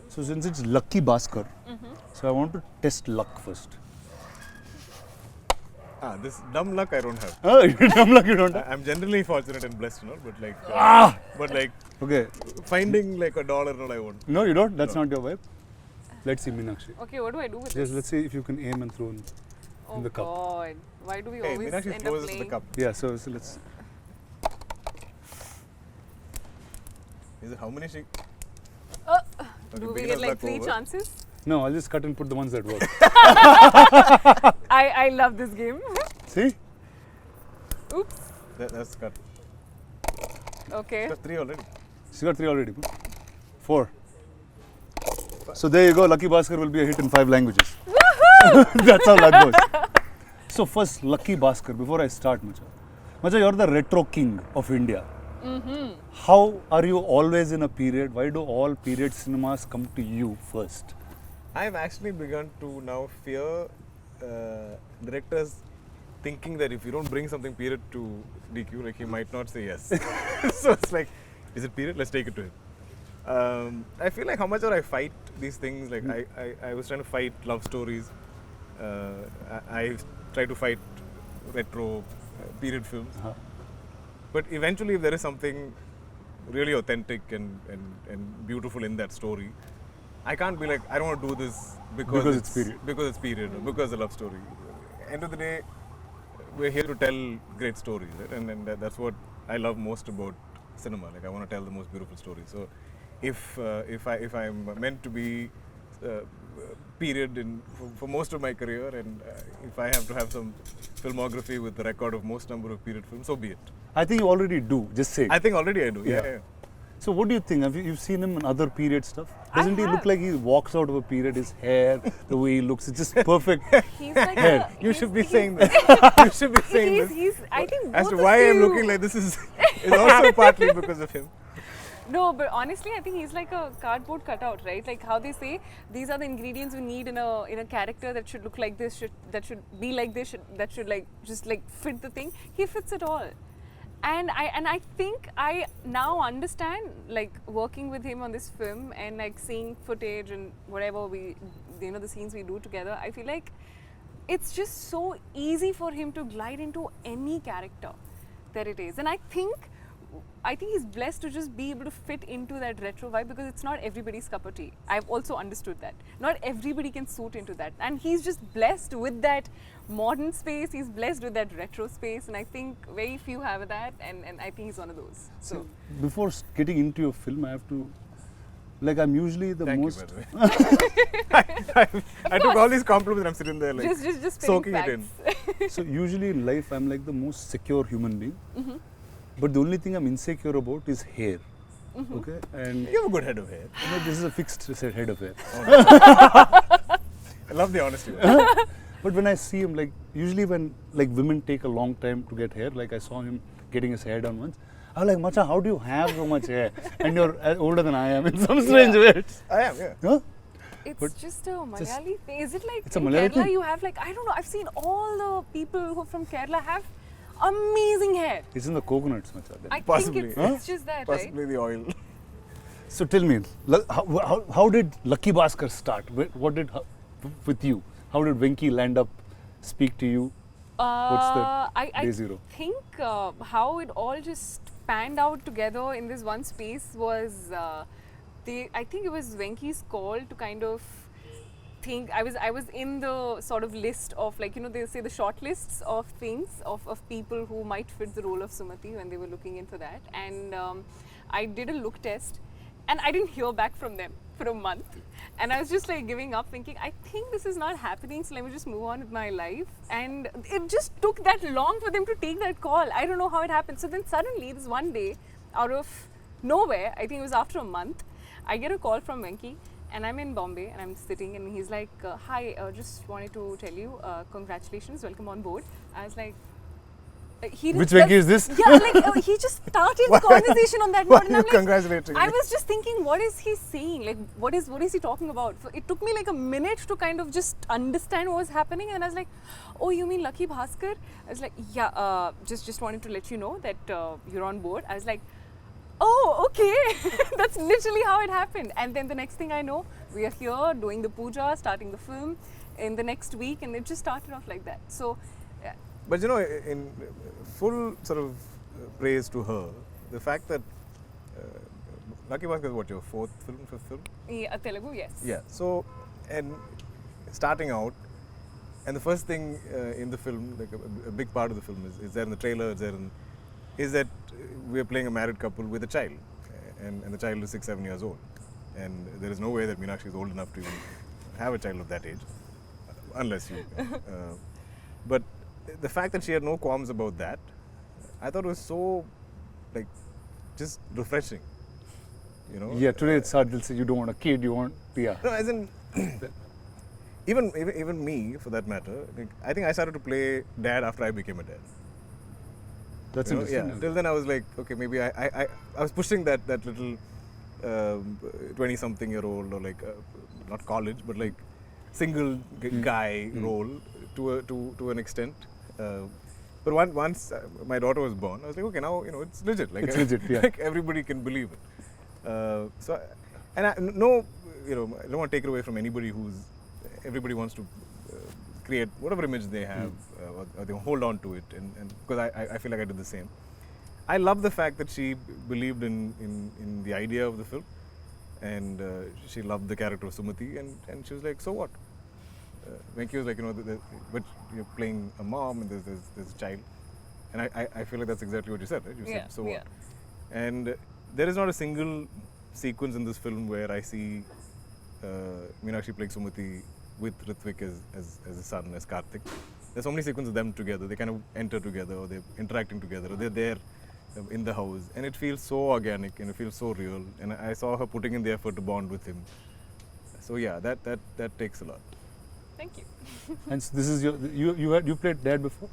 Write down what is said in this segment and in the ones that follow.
So since it's Lucky Bhasker, so I want to test luck first. This dumb luck I don't have. Oh, dumb luck you don't have? I'm generally fortunate and blessed, but like Okay. finding like $1 all I want. No, you don't? That's not your vibe? Let's see, Meenakshi. Okay, what do I do with Just this? let's see if you can aim and throw in the cup. God. Why do we Hey, always Meenakshi end throws up us to the playing? cup. Yeah, so let's... Is it how many she? Do we beginner's get like luck 3 over. chances? No, I'll just cut and put the ones that work. I love this game. See? Oops. That's cut. Okay. That's 3 already. She got 3 already. 4. So there you go, Lucky Bhasker will be a hit in 5 languages. That's how that goes. So first, Lucky Bhasker, before I start, Macha, you're the retro king of India. How are you always in a period? Why do all period cinemas come to you first? I've actually begun to now fear directors thinking that if you don't bring something period to DQ, like he might not say yes. So it's like, is it period? Let's take it to him. I feel like how much I fight these things. Like I was trying to fight love stories. I try to fight retro period films. But eventually, if there is something really authentic and beautiful in that story, I can't be like, I don't want to do this because it's period. Because it's period, or because it's a love story. End of the day, we're here to tell great stories, right? And that's what I love most about cinema. Like I want to tell the most beautiful stories. So, if I'm meant to be period for most of my career, and if I have to have some filmography with the record of most number of period films, so be it. I think you already do, just say it. I think already I do. Yeah. Yeah. So what do you think? Have you've seen him in other period stuff? Doesn't he look have. like he walks out of a period? His hair, the way he looks, it's just perfect. He's like Hair. You should be saying this. You should be saying this. He's, I think As both to of why I'm you- looking like this is also partly because of him. No, but honestly, I think he's like a cardboard cutout, right? Like how they say, these are the ingredients we need in a character that should look like this, that should be like this, that should like just like fit the thing. He fits it all. And I think I now understand, like working with him on this film and like seeing footage and whatever the scenes we do together, I feel like it's just so easy for him to glide into any character that it is. And I think he's blessed to just be able to fit into that retro vibe, because it's not everybody's cup of tea. I've also understood that. Not everybody can suit into that. And he's just blessed with that modern space, he's blessed with that retro space, and I think very few have that, and I think he's one of those. So Before getting into your film, I have to, like, I'm usually the Thank most... you, by the way. I took all these compliments and I'm sitting there like just soaking spitting it in. facts. So usually in life, I'm like the most secure human being. But the only thing I'm insecure about is hair. Okay? And You have a good head of hair. this is a fixed head of hair. I love the honesty. But when I see him, like, usually when, like, women take a long time to get hair, like I saw him getting his hair done once, I was like, Macha, how do you have so much hair? And you're older than I am in some strange way. I am, yeah. Huh? It's just a Malayali thing. Is it like It's a in Malayali Kerala thing? you have like, I don't know, I've seen all the people who from Kerala have amazing hair. It's in the coconuts, Macha. I Possibly. think it's just that, right? Possibly the oil. So tell me, how did Lucky Bhasker start? What did, with you? How did Venki land up, speak to you? What's the day zero? I think how it all just panned out together in this one space was, I think it was Venki's call to kind of think, I was in the sort of list of, like, they say the short lists of things, of people who might fit the role of Sumati when they were looking in for that. And I did a look test and I didn't hear back from them for a month. And I was just like giving up, thinking, I think this is not happening, so let me just move on with my life. And it just took that long for them to take that call. I don't know how it happened. So then suddenly, this one day, out of nowhere, I think it was after a month, I get a call from Venki, and I'm in Bombay, and I'm sitting, and he's like, hi, just wanted to tell you, congratulations, welcome on board. I was like, Which Venki is this? Yeah, like he just started the conversation on that Why note, and are I'm you like, congratulating I me? was just thinking, what is he saying? Like, what is he talking about? It took me like a minute to kind of just understand what was happening, and I was like, oh, you mean Lucky Bhasker? I was like, yeah, just wanted to let you know that you're on board. I was like, Oh, okay. That's literally how it happened. And then the next thing I know, we are here doing the puja, starting the film in the next week, and it just started off like that. So, But you know, in full sort of praise to her, the fact that Lucky Bhasker is what, your fifth film? yeah, Telugu, yes. Yeah. So, and starting out, and the first thing in the film, like a big part of the film is there in the trailer, is that we are playing a married couple with a child, and the child is 6-7 years old, and there is no way that Meenakshi is old enough to even have a child of that age, unless you. But the fact that she had no qualms about that, I thought was so, like, just refreshing. You know. Yeah, today it's hard. They'll say you don't want a kid, you want No, as in, even me, for that matter, like, I think I started to play dad after I became a dad. That's You know, interesting. yeah. Till then, I was like, okay, maybe I was pushing that little 20-something-year-old, or like not college, but like single guy role to an extent. But once my daughter was born, I was like, okay, now it's legit. Like, It's legit, yeah. like everybody can believe it. So, and I don't want to take it away from anybody everybody wants to create whatever image they have, or they hold on to it, and because I feel like I did the same. I love the fact that she believed in the idea of the film, and she loved the character of Sumati, and she was like, so what? Venki was like, but you're playing a mom and there's a child, and I feel like that's exactly what you said, right? You said, so what? And there is not a single sequence in this film where I see Meenakshi playing Sumati with Ritwik as a son, as Karthik. There's so many sequences of them together. They kind of enter together, or they're interacting together, or they're there in the house, and it feels so organic and it feels so real. And I saw her putting in the effort to bond with him. So yeah, that takes a lot. Thank you. And so this is you played dad before?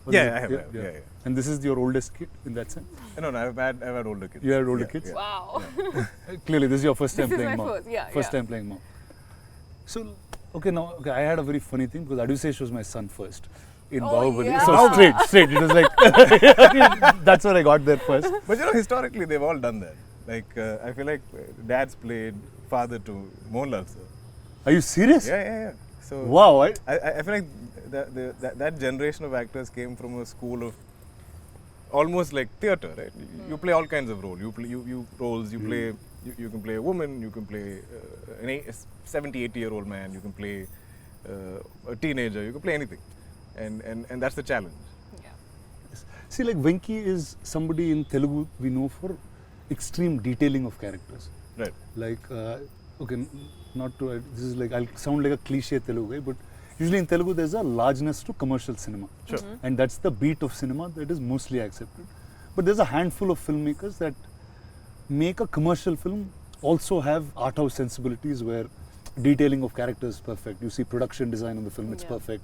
Or Yeah, is it- I have. Yeah. And this is your oldest kid in that sense? No, I've had older kids. You had older Yeah, kids? yeah. Wow. Clearly, this is your first time This is playing my mom. first, yeah, First yeah. time playing mom. So, I had a very funny thing because Aduseish was my son first in Oh, Bahubali. yeah. So straight. It was like, that's where I got there first. But historically, they've all done that. Like, I feel like dad's played father to Mohanlal, sir. Are you serious? Yeah. So Wow. I feel like that generation of actors came from a school of almost like theatre, right? You play all kinds of roles. You play roles. You play. You can play a woman. You can play a 70, 80-year-old man. You can play a teenager. You can play anything, and that's the challenge. Yeah. See, like Venki is somebody in Telugu we know for extreme detailing of characters. Right. Like, this is like, I'll sound like a cliche Telugu guy, but usually in Telugu there's a largeness to commercial cinema. Sure. And that's the beat of cinema that is mostly accepted. But there's a handful of filmmakers that make a commercial film also have art house sensibilities where detailing of characters is perfect. You see production design on the film, it's Yeah. perfect.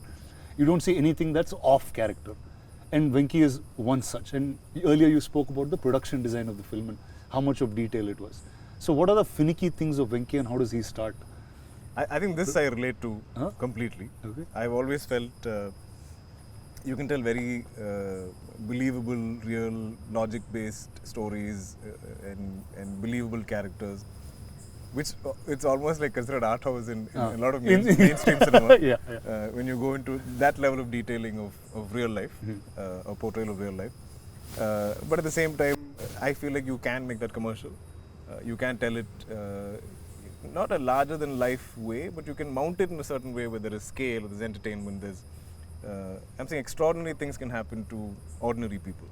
You don't see anything that's off character. And Venki is one such. And earlier you spoke about the production design of the film and how much of detail it was. So what are the finicky things of Venki and how does he start? I think this I relate to Huh? completely. Okay. I've always felt you can tell very believable, real, logic-based stories and believable characters, which it's almost like considered art house in a lot of mainstream cinema. Yeah. When you go into that level of detailing of real life, or portrayal of real life. But at the same time, I feel like you can make that commercial. You can tell it not a larger than life way, but you can mount it in a certain way where there is scale, there's entertainment, there's I'm saying extraordinary things can happen to ordinary people.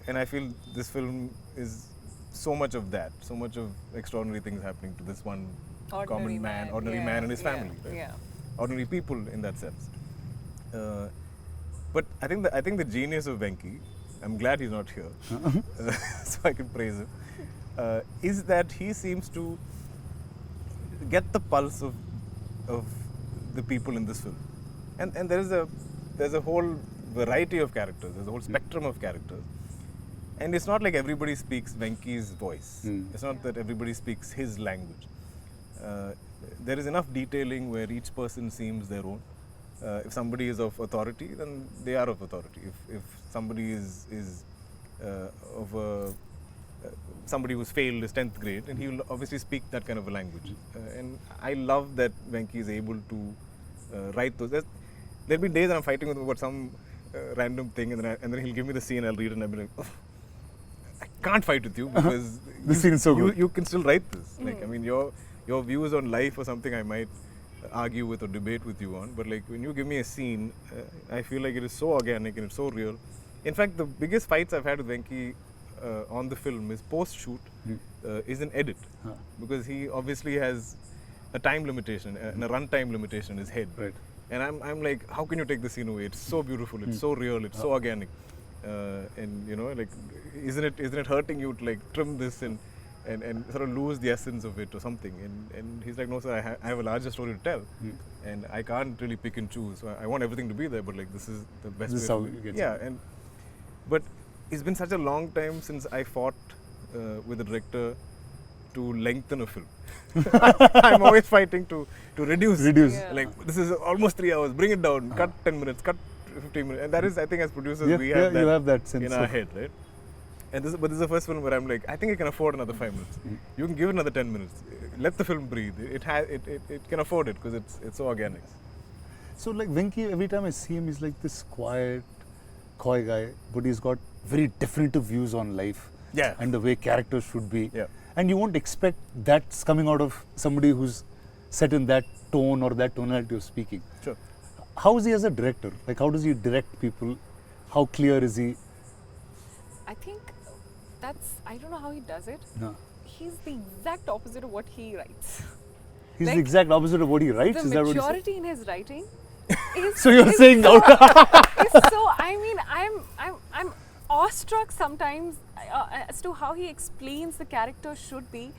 And I feel this film is so much of that, so much of extraordinary things happening to this one common man, ordinary yeah, man and his yeah, family. Right? Yeah. Ordinary people in that sense. But I think the genius of Venki, I'm glad he's not here, so I can praise him, is that he seems to get the pulse of the people in this film, and there's a whole variety of characters. There's a whole spectrum of characters, and it's not like everybody speaks Venki's voice. It's not that everybody speaks his language. There is enough detailing where each person seems their own. If somebody is of authority, then they are of authority. If somebody is of a somebody who's failed his 10th grade, and he will obviously speak that kind of a language. And I love that Venki is able to write those. There'll be days that I'm fighting with him about some random thing, and then he'll give me the scene, I'll read it, and I'll be like, oh, I can't fight with you because This scene is so good. you can still write this. Like, I mean, your views on life or something I might argue with or debate with you on, but like when you give me a scene, I feel like it is so organic and it's so real. In fact, the biggest fights I've had with Venki on the film is post-shoot is an edit, because he obviously has a time limitation and a runtime limitation in his head. Right. And I'm like, how can you take the scene away? It's so beautiful, it's so real, it's so organic, and you know, like, isn't it hurting you to like trim this and sort of lose the essence of it or something? And he's like, no sir, I have a larger story to tell, and I can't really pick and choose. So I want everything to be there, but like this is the best. This is way how to you get yeah, but it's been such a long time since I fought with the director to lengthen a film. I'm always fighting to reduce. Reduce. Like, this is almost 3 hours, bring it down, cut 10 minutes, cut 15 minutes. And that is, I think as producers, we have that, you have that sense in our head, right? And but this is the first film where I'm like, I think I can afford another 5 minutes. You can give it another 10 minutes. Let the film breathe. It can afford it because it's so organic. So like Venki, every time I see him, he's like this quiet, coy guy, but he's got very definitive views on life. Yeah. And the way characters should be. Yeah. And you won't expect that's coming out of somebody who's set in that tone or that tonality of speaking. Sure. How is he as a director? Like, how does he direct people? How clear is he? I think I don't know how he does it. No. He's the exact opposite of what he writes. He's Like, the exact opposite of what he writes. The Is that what he said? maturity in his writing is So you're is saying so, out. is so, I mean, I'm awestruck sometimes as to how he explains the character should be.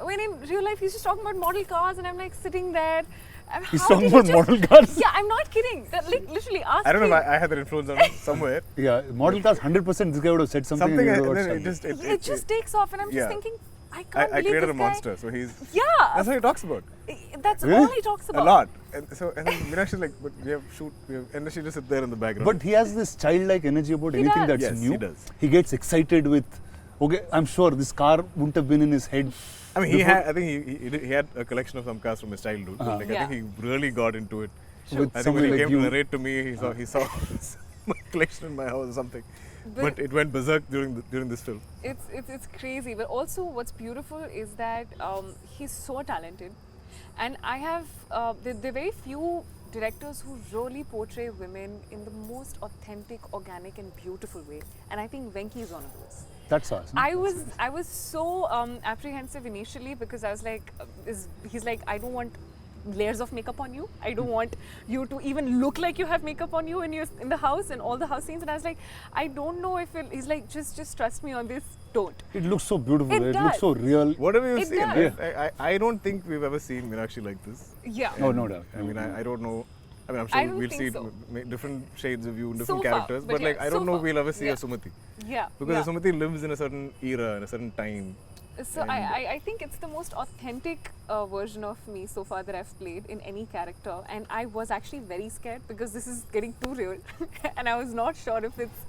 When in real life he's just talking about model cars, and I'm like sitting there. He's how talking did he about just- model cars. Yeah, I'm not kidding. Like literally, ask I don't know him. if I had that influence on him somewhere. Yeah, model cars, 100% this guy would have said something. Something, and he and would have then got stunned. It just takes off, and I'm Yeah. just thinking, I can't I believe created this a guy. monster, so he's. Yeah, That's what he talks about. that's Really? all he talks about. A lot. And then Meenakshi is like, but we have and then she just sit there in the background. But he has this childlike energy about He anything does. that's Yes, new. he does. He gets excited with, okay, I'm sure this car wouldn't have been in his head. I mean, before. I think he had a collection of some cars from his childhood. But like, Yeah. I think he really got into it. With I think somebody when he like came you. to narrate to me, he saw my collection in my house or something. But- But it went berserk during this film. It's crazy, but also what's beautiful is that he's so talented, and I have there are very few directors who really portray women in the most authentic, organic, and beautiful way, and I think Venki is one of those. That's awesome. I was so apprehensive initially because I was like, he's like, I don't want layers of makeup on you. I don't want you to even look like you have makeup on you when you're in the house and all the house scenes. And I was like, I don't know if he's like, just trust me on this. Don't. It looks so beautiful. It It does. looks so real. Whatever you've It seen, does. right? I don't think we've ever seen Meenakshi like this. Yeah. Oh, no doubt. I mean, I don't know. I mean, I'm I sure don't we'll think see so. different shades of you, So different far, characters. but But like, yeah, I don't so know if far. we'll ever see Yeah. a Sumati. Yeah. Because yeah. Sumati lives in a certain era, in a certain time. So I think it's the most authentic version of me so far that I've played in any character, and I was actually very scared because this is getting too real, and I was not sure if it's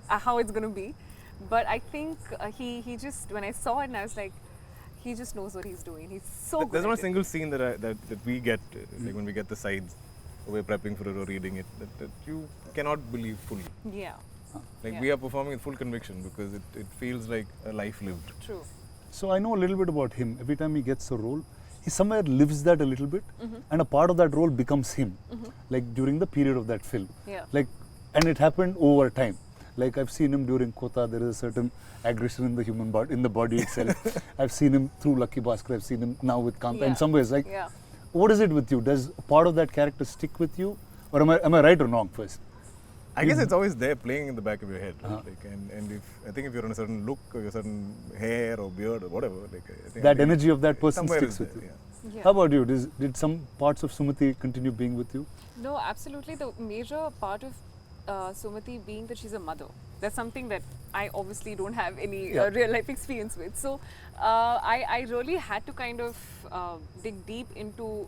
how it's going to be. But I think he just, when I saw it, and I was like, he just knows what he's doing. He's so good. There's not a at it. single scene that we get, like when we get the sides, we're prepping for it or reading it, that you cannot believe fully. Yeah. Like Yeah. we are performing with full conviction because it feels like a life lived. True. So I know a little bit about him. Every time he gets a role, he somewhere lives that a little bit, and a part of that role becomes him. Like during the period of that film. Yeah. Like, and it happened over time. Like I've seen him during Kota. There is a certain aggression in the human body, in the body itself. I've seen him through Lucky Bhasker. I've seen him now with Kanta. Yeah. In some ways, like, Yeah. what is it with you? Does part of that character stick with you, or am I right or wrong first? I guess it's always there playing in the back of your head. Right? Like, and I think if you're on a certain look or a certain hair or beard or whatever, like I think That energy of that person somewhere sticks is with there, you. yeah. Yeah. How about you? Did some parts of Sumati continue being with you? No, absolutely. The major part of Sumati being that she's a mother. That's something that I obviously don't have any Yeah. real life experience with. So I really had to kind of dig deep into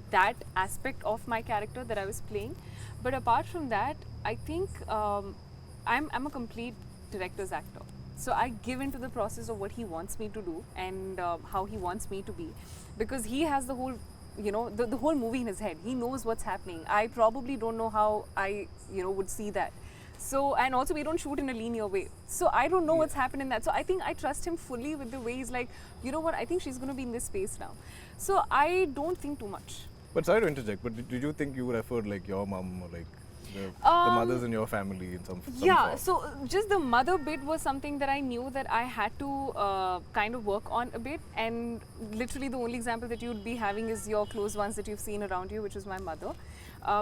that aspect of my character that I was playing. But apart from that, I think I'm a complete director's actor. So I give into the process of what he wants me to do and how he wants me to be, because he has the whole, you know, the whole movie in his head. He knows what's happening. I probably don't know how I, you know, would see that. So, and also we don't shoot in a linear way. So I don't know what's happened in that. So I think I trust him fully with the way he's like, you know what, I think she's going to be in this space now. So I don't think too much. But sorry to interject, but did you think you would refer like your mom or like the mothers in your family in some Yeah, form? so just the mother bit was something that I knew that I had to kind of work on a bit, and literally the only example that you'd be having is your close ones that you've seen around you, which is my mother.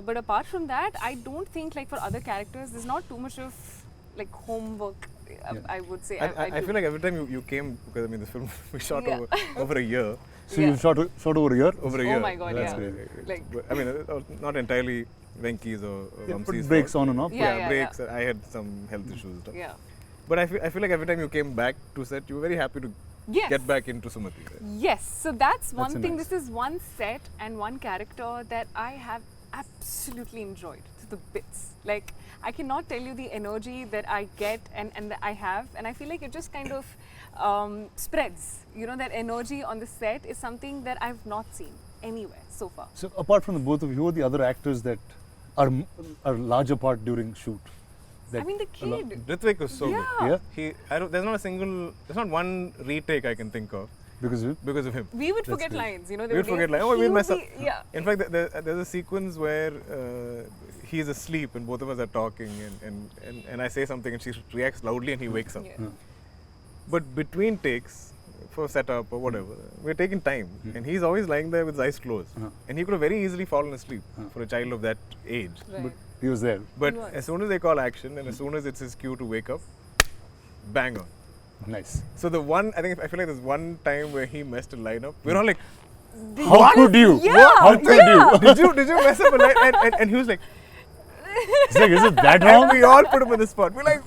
But apart from that, I don't think like for other characters, there's not too much of like homework, I would say. I feel like every time you came, because I mean this film we shot over a year. So you shot over a year? Over a year. Oh my god, That's yeah. great. Like, I mean, not entirely Venki's or Put Vamsi's breaks fault. on and off. Yeah. Breaks. I had some health issues and stuff. yeah. But I feel like every time you came back to set, you were very happy to Yes. get back into Sumati. Right? Yes, so that's one That's thing. nice. This is one set and one character that I have absolutely enjoyed to the bits. Like, I cannot tell you the energy that I get and that I have, and I feel like it just kind of spreads. You know, that energy on the set is something that I've not seen anywhere so far. So apart from the both of you, who are the other actors that are larger part during shoot? I mean, the kid. Ritvik was so Yeah. good. Yeah, There's not one retake I can think of because of because of him. We would That's forget great. lines, you know. We would forget lines. Oh, we'll mess up. Yeah. In fact, there's a sequence where he's asleep and both of us are talking, and I say something and she reacts loudly and he wakes up. Yeah. But between takes, for setup or whatever, we're taking time, and he's always lying there with his eyes closed, and he could have very easily fallen asleep for a child of that age. Right. But he was there. But He was. as soon as they call action, and as soon as it's his cue to wake up, bang on. Nice. So I feel like there's one time where he messed a line up. We're all like, How could you? Yeah, How could you? did you mess up a line? And he was like, It's like, is it that and wrong? we all put him on the spot. We're like,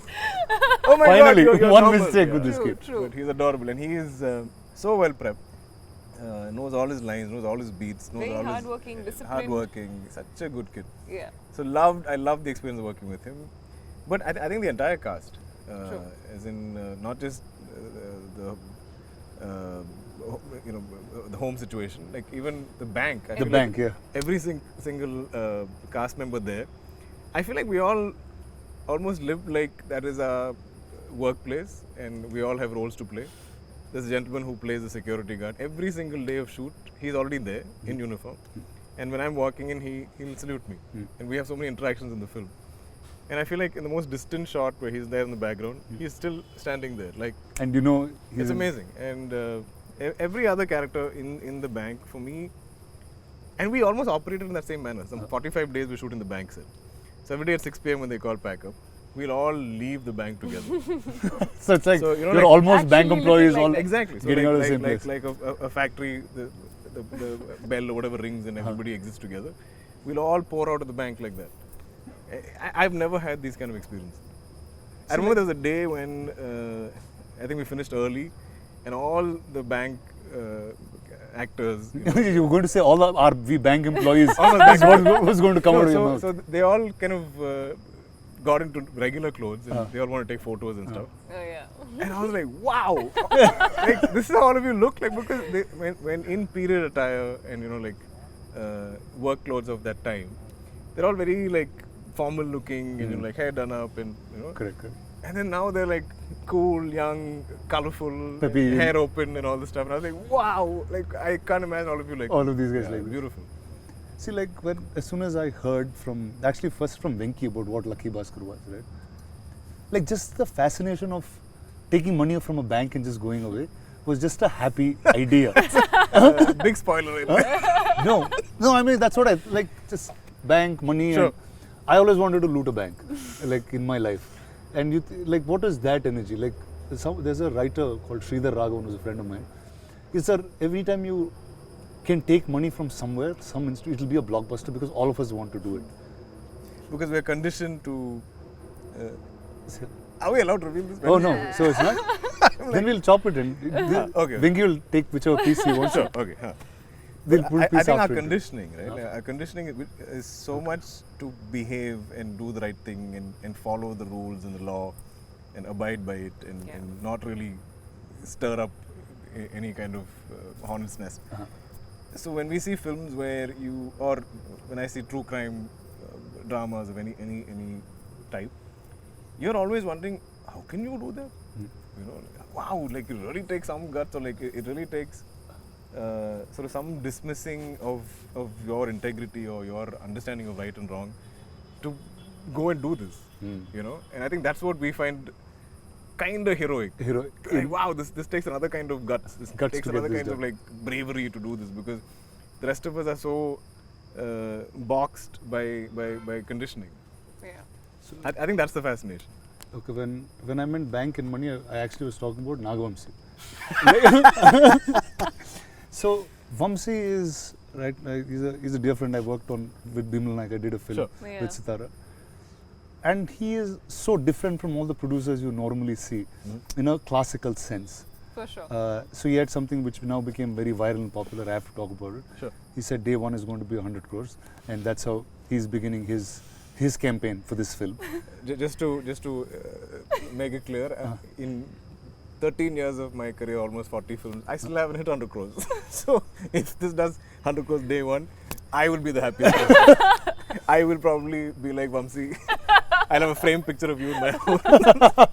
oh my Finally, god, you're one normal. mistake with this True, kid. true. But he's adorable, and he is so well prepped. Knows all his lines, knows all his beats, knows Very all hardworking, his disciplined. hardworking. Such a good kid. Yeah. So I loved the experience of working with him. But I think the entire cast, True. as in not just the the home situation, like even the bank. I The feel bank, like yeah. every single cast member there. I feel like we all almost live like that is our workplace, and we all have roles to play. There's a gentleman who plays the security guard. Every single day of shoot, he's already there in uniform. And when I'm walking in, he'll salute me. And we have so many interactions in the film. And I feel like in the most distant shot where he's there in the background, he's still standing there. Like, And you know, he's it's amazing. And every other character in the bank, for me, and we almost operated in that same manner. Some 45 days we shoot in the bank set. So every day at 6 p.m. when they call pack up, we'll all leave the bank together. So it's like So, you know, you're like almost bank actually employees living like all that. Exactly. So getting like, out of the same place. like a factory, the bell or whatever rings and everybody exits together. We'll all pour out of the bank like that. I've never had these kind of experience. I remember there was a day when I think we finished early, and all the bank actors. You were going to say all our we bank employees. All the bank That's what was going to come out of your mouth. so they all kind of got into regular clothes, and they all want to take photos and stuff. Oh yeah. And I was like, wow, like this is how all of you look like, because when in period attire and work clothes of that time, they're all very like formal looking and like hair done up and Correct. and then now they're like cool, young, colorful, Peppy. hair open and all this stuff. And I was like, wow, like I can't imagine all of you like All of these guys yeah, like this. beautiful. See, like as soon as I heard first from Venki about what Lucky Bhasker was, right? Like just the fascination of taking money from a bank and just going away was just a happy idea. Big spoiler. Right? No, I mean that's what I like. Just bank money. Sure. And I always wanted to loot a bank, like in my life. And like, what is that energy? Like, there's a writer called Sridhar Raghavan, who's a friend of mine. He said every time you can take money from somewhere, it'll be a blockbuster because all of us want to do it. Because we're conditioned to. Are we allowed to reveal this? Oh no, so it's not. Then we'll chop it in. Okay. Venki will take whichever piece he wants. Sure. Okay. They'll put I piece think our after it. conditioning, right? Like, our conditioning is so much to behave and do the right thing and follow the rules and the law, and abide by it and not really stir up any kind of hornet's nest. So when we see films where or when I see true crime dramas of any type, you're always wondering, how can you do that? You know, wow, like it really takes some guts, or like it really takes sort of some dismissing of your integrity or your understanding of right and wrong to go and do this. You know, and I think that's what we find kind of heroic. Like, wow, this takes another kind of guts. This takes another kind of like bravery to do this, because the rest of us are so boxed by conditioning. Yeah. So I think that's the fascination. okay, when I meant bank and money, I actually was talking about Nagavamsi. So Vamsi is right. He's a dear friend I worked on with Bimal Naik. I did a film with Sitara. And he is so different from all the producers you normally see in a classical sense. For sure. So he had something which now became very viral and popular. I have to talk about it. Sure. He said day one is going to be 100 crores, and that's how he's beginning his campaign for this film. Just to make it clear, in 13 years of my career, almost 40 films, I still haven't hit 100 crores. So if this does 100 crores day one, I will be the happiest person. I will probably be like Vamsi. I'll have a framed picture of you in my home.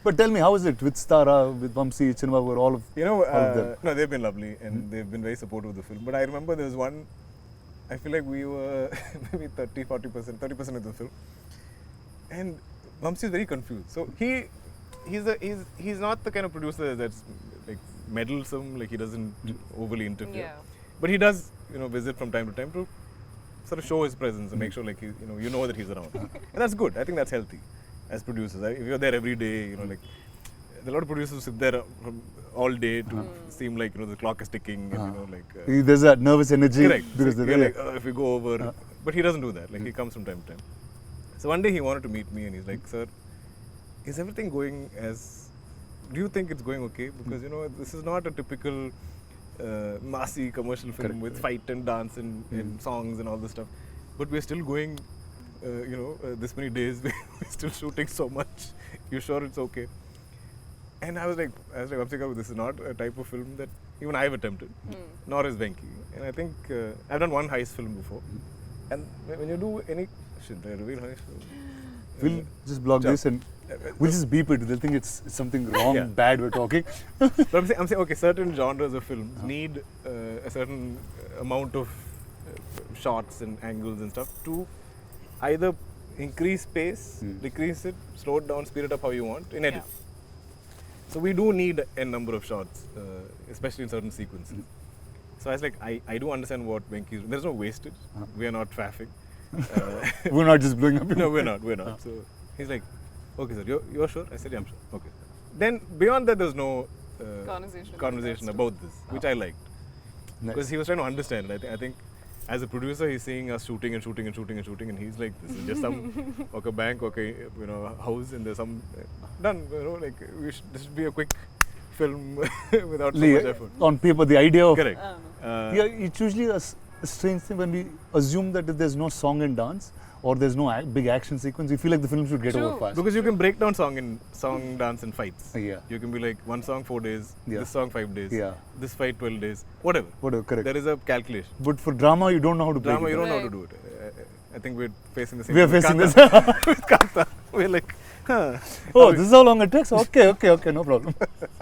But tell me, how is it with Stara, with Vamsi, Chinma, all of them? No, they've been lovely and they've been very supportive of the film. But I remember there was one, I feel like we were maybe 30% of the film. And Vamsi is very confused. So he's not the kind of producer that's like meddlesome, like he doesn't overly interfere. Yeah. But he does, visit from time to time to sort of show his presence and make sure like you know that he's around. And that's good. I think that's healthy as producers. If you're there every day, like a lot of producers who sit there from all day to seem like the clock is ticking and there's that nervous energy. Correct. Because So you're like, if we go over, but he doesn't do that. Like he comes from time to time. So one day he wanted to meet me and he's like, "Sir, is everything going as? Do you think it's going okay? Because this is not a typical massy commercial film with fight and dance and songs and all this stuff. But we're still going, this many days. We're still shooting so much. You sure it's okay?" And I was like, Vamsika, this is not a type of film that even I've attempted, nor is Venki. And I think I've done one heist film before. And when you do any, should I reveal heist film? We'll just block this and we'll just beep it. They'll think it's something wrong, bad we're talking. But I'm saying, okay, certain genres of films need a certain amount of shots and angles and stuff to either increase pace, decrease it, slow it down, speed it up how you want in edit. So we do need a number of shots, especially in certain sequences. So I was like, I do understand what Venki is. There's no wastage. We are not faffing. We're not just blowing up. No, we're not. So he's like, okay, sir, you're sure? I said, yeah, I'm sure. Okay. Then beyond that, there's no conversation about this, which I liked. Because he was trying to understand. I think as a producer, he's seeing us shooting, and he's like, this is just some bank, house, and there's some done. This should be a quick film without so much effort. On paper, the idea of correct. It's usually a strange thing when we assume that if there's no song and dance or there's no big action sequence, we feel like the film should get over fast. Because you can break down song, dance, and fights. Yeah. You can be like, one song 4 days, this song 5 days, this fight 12 days, whatever. Correct. There is a calculation. But for drama, you don't know how to drama, break it. You don't know how to do it. I think we're facing the same. We're facing this. With Kanta. We're like, oh, this is how long it takes? Okay, no problem.